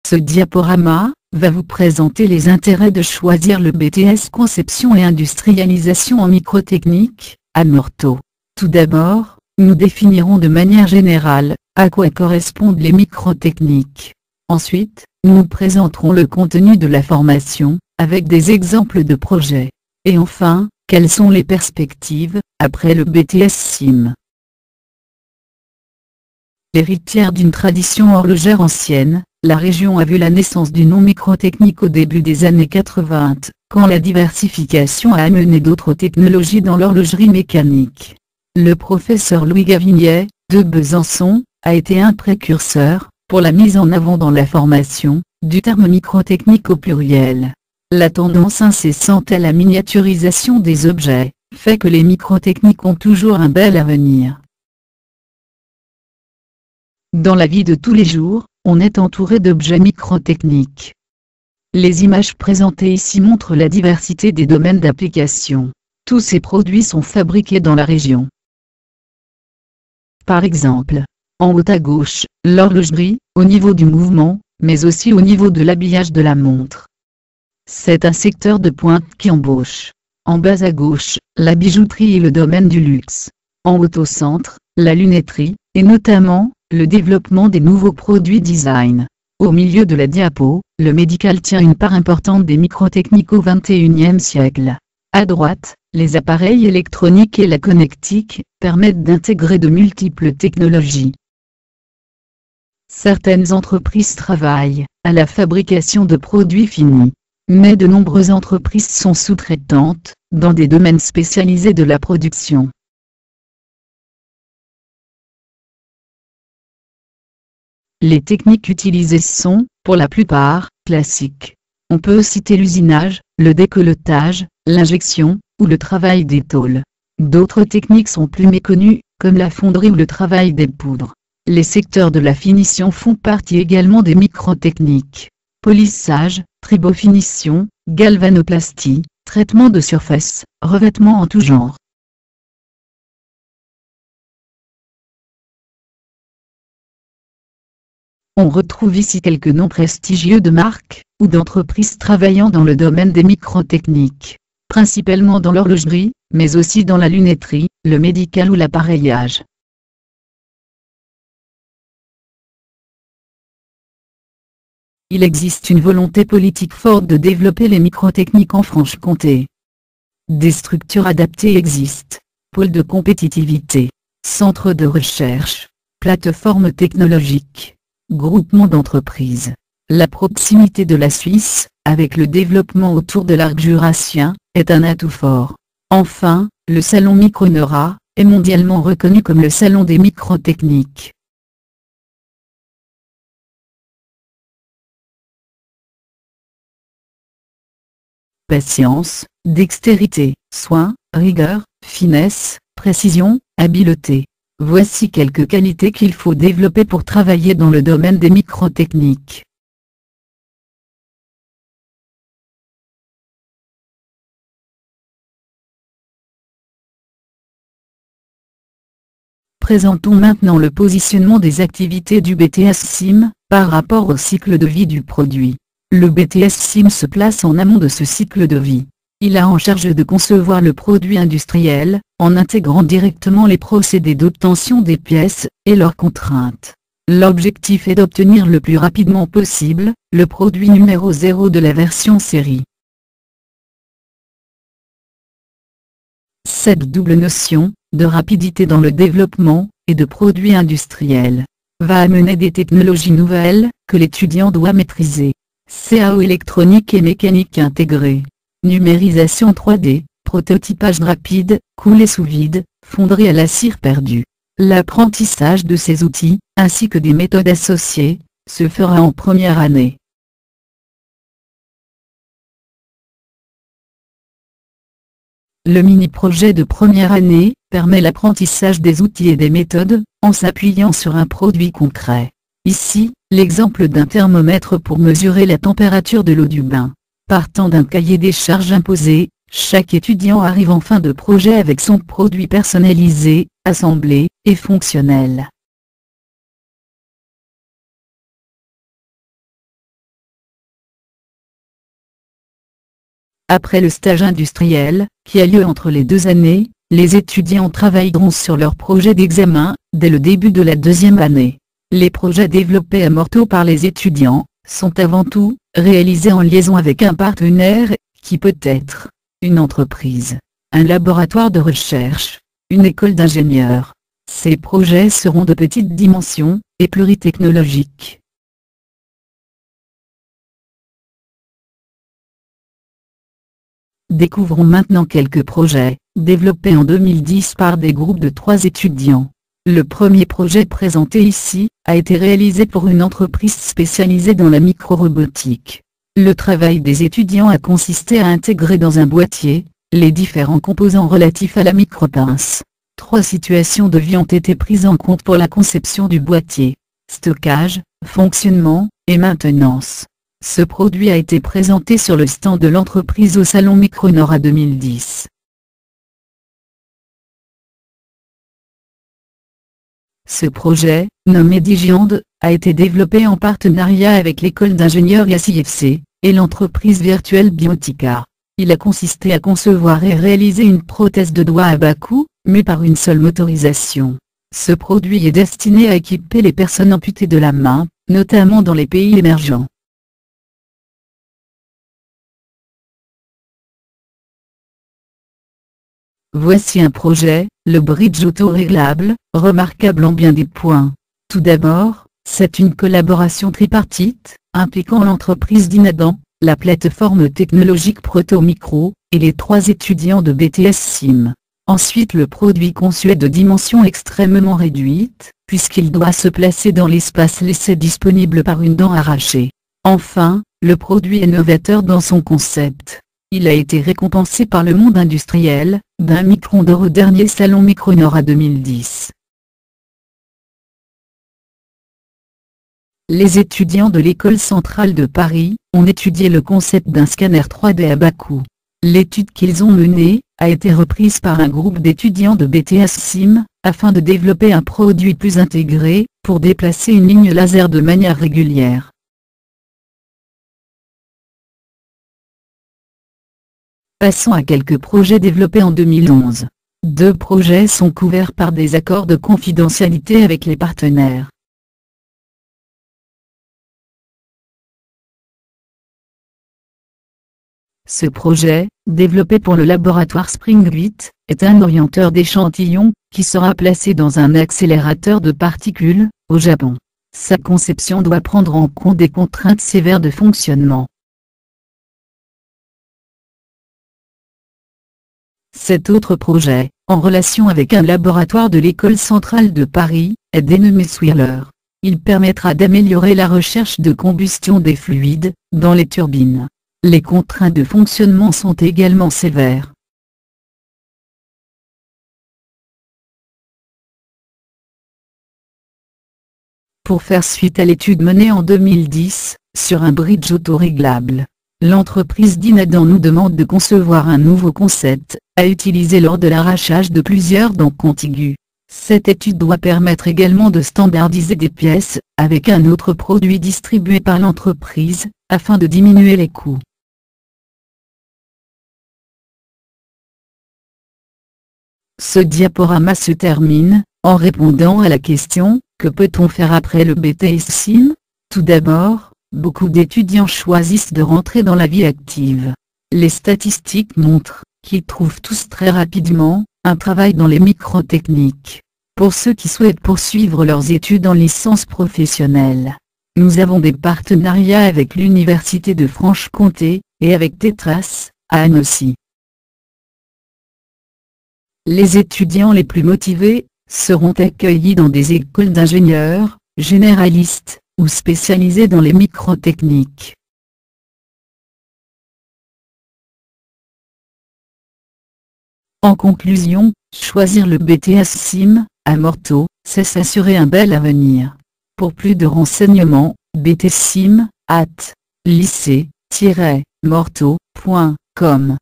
Ce diaporama va vous présenter les intérêts de choisir le BTS Conception et Industrialisation en microtechnique, à Meurthe. Tout d'abord, nous définirons de manière générale à quoi correspondent les microtechniques. Ensuite, nous présenterons le contenu de la formation, avec des exemples de projets. Et enfin, quelles sont les perspectives après le BTS SIM. Héritière d'une tradition horlogère ancienne, la région a vu la naissance du nom microtechnique au début des années 80, quand la diversification a amené d'autres technologies dans l'horlogerie mécanique. Le professeur Louis Gavinier, de Besançon, a été un précurseur, pour la mise en avant dans la formation, du terme microtechnique au pluriel. La tendance incessante à la miniaturisation des objets, fait que les microtechniques ont toujours un bel avenir. Dans la vie de tous les jours, on est entouré d'objets microtechniques. Les images présentées ici montrent la diversité des domaines d'application. Tous ces produits sont fabriqués dans la région. Par exemple, en haut à gauche, l'horlogerie, au niveau du mouvement, mais aussi au niveau de l'habillage de la montre. C'est un secteur de pointe qui embauche. En bas à gauche, la bijouterie et le domaine du luxe. En haut au centre, la lunetterie, et notamment, le développement des nouveaux produits design. Au milieu de la diapo, le médical tient une part importante des microtechniques au XXIe siècle. À droite, les appareils électroniques et la connectique permettent d'intégrer de multiples technologies. Certaines entreprises travaillent à la fabrication de produits finis, mais de nombreuses entreprises sont sous-traitantes, dans des domaines spécialisés de la production. Les techniques utilisées sont, pour la plupart, classiques. On peut citer l'usinage, le décolletage, l'injection, ou le travail des tôles. D'autres techniques sont plus méconnues, comme la fonderie ou le travail des poudres. Les secteurs de la finition font partie également des microtechniques. Polissage, tribofinition, galvanoplastie, traitement de surface, revêtement en tout genre. On retrouve ici quelques noms prestigieux de marques, ou d'entreprises travaillant dans le domaine des microtechniques, principalement dans l'horlogerie, mais aussi dans la lunetterie, le médical ou l'appareillage. Il existe une volonté politique forte de développer les microtechniques en Franche-Comté. Des structures adaptées existent, pôles de compétitivité, centres de recherche, plateformes technologiques, groupements d'entreprises. La proximité de la Suisse, avec le développement autour de l'arc jurassien, est un atout fort. Enfin, le salon Microneura est mondialement reconnu comme le salon des microtechniques. Patience, dextérité, soin, rigueur, finesse, précision, habileté. Voici quelques qualités qu'il faut développer pour travailler dans le domaine des microtechniques. Présentons maintenant le positionnement des activités du BTS SIM, par rapport au cycle de vie du produit. Le BTS SIM se place en amont de ce cycle de vie. Il a en charge de concevoir le produit industriel, en intégrant directement les procédés d'obtention des pièces, et leurs contraintes. L'objectif est d'obtenir le plus rapidement possible, le produit numéro 0 de la version série. Cette double notion, de rapidité dans le développement, et de produits industriels, va amener des technologies nouvelles, que l'étudiant doit maîtriser. CAO électronique et mécanique intégrée. Numérisation 3D, prototypage rapide, coulée sous vide, fonderie à la cire perdue. L'apprentissage de ces outils, ainsi que des méthodes associées, se fera en première année. Le mini-projet de première année permet l'apprentissage des outils et des méthodes, en s'appuyant sur un produit concret. Ici, l'exemple d'un thermomètre pour mesurer la température de l'eau du bain. Partant d'un cahier des charges imposé, chaque étudiant arrive en fin de projet avec son produit personnalisé, assemblé, et fonctionnel. Après le stage industriel, qui a lieu entre les 2 années, les étudiants travailleront sur leur projet d'examen, dès le début de la 2e année. Les projets développés à Morteau par les étudiants, sont avant tout, réalisés en liaison avec un partenaire, qui peut être une entreprise, un laboratoire de recherche, une école d'ingénieurs. Ces projets seront de petite dimension, et pluritechnologiques. Découvrons maintenant quelques projets, développés en 2010 par des groupes de 3 étudiants. Le premier projet présenté ici, a été réalisé pour une entreprise spécialisée dans la microrobotique. Le travail des étudiants a consisté à intégrer dans un boîtier, les différents composants relatifs à la micropince. 3 situations de vie ont été prises en compte pour la conception du boîtier: stockage, fonctionnement, et maintenance. Ce produit a été présenté sur le stand de l'entreprise au salon Micronora 2010. Ce projet, nommé Digiande, a été développé en partenariat avec l'école d'ingénieurs IACIFC, et l'entreprise virtuelle Biotica. Il a consisté à concevoir et réaliser une prothèse de doigt à bas coût, mue par une seule motorisation. Ce produit est destiné à équiper les personnes amputées de la main, notamment dans les pays émergents. Voici un projet, le bridge auto-réglable, remarquable en bien des points. Tout d'abord, c'est une collaboration tripartite, impliquant l'entreprise Dinadan, la plateforme technologique Proto-Micro, et les 3 étudiants de BTS SIM. Ensuite, le produit conçu est de dimension extrêmement réduite, puisqu'il doit se placer dans l'espace laissé disponible par une dent arrachée. Enfin, le produit est novateur dans son concept. Il a été récompensé par le monde industriel, d'un micron d'or au dernier salon Micronora 2010. Les étudiants de l'École centrale de Paris, ont étudié le concept d'un scanner 3D à bas coût. L'étude qu'ils ont menée, a été reprise par un groupe d'étudiants de BTS SIM, afin de développer un produit plus intégré, pour déplacer une ligne laser de manière régulière. Passons à quelques projets développés en 2011. 2 projets sont couverts par des accords de confidentialité avec les partenaires. Ce projet, développé pour le laboratoire Spring 8, est un orienteur d'échantillons, qui sera placé dans un accélérateur de particules, au Japon. Sa conception doit prendre en compte des contraintes sévères de fonctionnement. Cet autre projet, en relation avec un laboratoire de l'École centrale de Paris, est dénommé Swirler. Il permettra d'améliorer la recherche de combustion des fluides, dans les turbines. Les contraintes de fonctionnement sont également sévères. Pour faire suite à l'étude menée en 2010, sur un bridge autoréglable, l'entreprise Dinadan nous demande de concevoir un nouveau concept, à utiliser lors de l'arrachage de plusieurs dents contiguës. Cette étude doit permettre également de standardiser des pièces, avec un autre produit distribué par l'entreprise, afin de diminuer les coûts. Ce diaporama se termine, en répondant à la question, que peut-on faire après le BTS SIM? Tout d'abord, beaucoup d'étudiants choisissent de rentrer dans la vie active. Les statistiques montrent, qu'ils trouvent tous très rapidement, un travail dans les microtechniques. Pour ceux qui souhaitent poursuivre leurs études en licence professionnelle, nous avons des partenariats avec l'Université de Franche-Comté, et avec Tetras, à Annecy. Les étudiants les plus motivés, seront accueillis dans des écoles d'ingénieurs, généralistes, ou spécialisés dans les microtechniques. En conclusion, choisir le BTS SIM, à Morteau, c'est s'assurer un bel avenir. Pour plus de renseignements, btsim@lycée-morteau.com